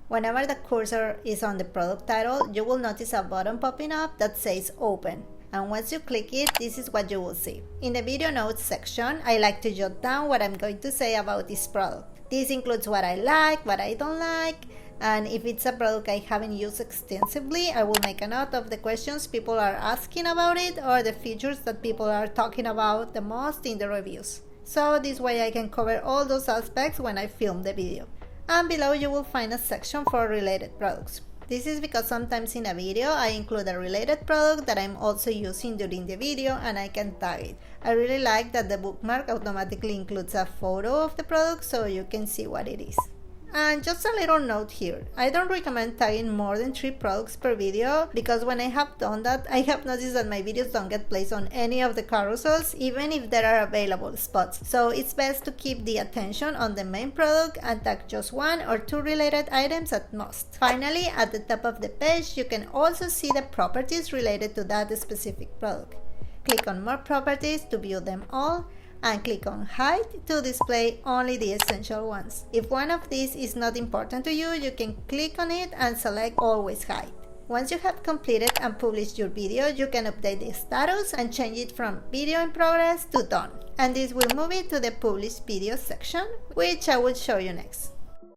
Whenever the cursor is on the product title, you will notice a button popping up that says Open. And once you click it, this is what you will see. In the video notes section, I like to jot down what I'm going to say about this product. This includes what I like, what I don't like, and if it's a product I haven't used extensively, I will make a note of the questions people are asking about it or the features that people are talking about the most in the reviews. So this way I can cover all those aspects when I film the video. And below you will find a section for related products. This is because sometimes in a video I include a related product that I'm also using during the video and I can tag it. I really like that the bookmark automatically includes a photo of the product so you can see what it is. And just a little note here, I don't recommend tagging more than 3 products per video because when I have done that, I have noticed that my videos don't get placed on any of the carousels even if there are available spots. So it's best to keep the attention on the main product and tag just 1 or 2 related items at most. Finally, at the top of the page, you can also see the properties related to that specific product. Click on More Properties to view them all, and click on Hide to display only the essential ones. If one of these is not important to you, you can click on it and select Always Hide. Once you have completed and published your video, you can update the status and change it from Video in Progress to Done. And this will move it to the Published Video section, which I will show you next.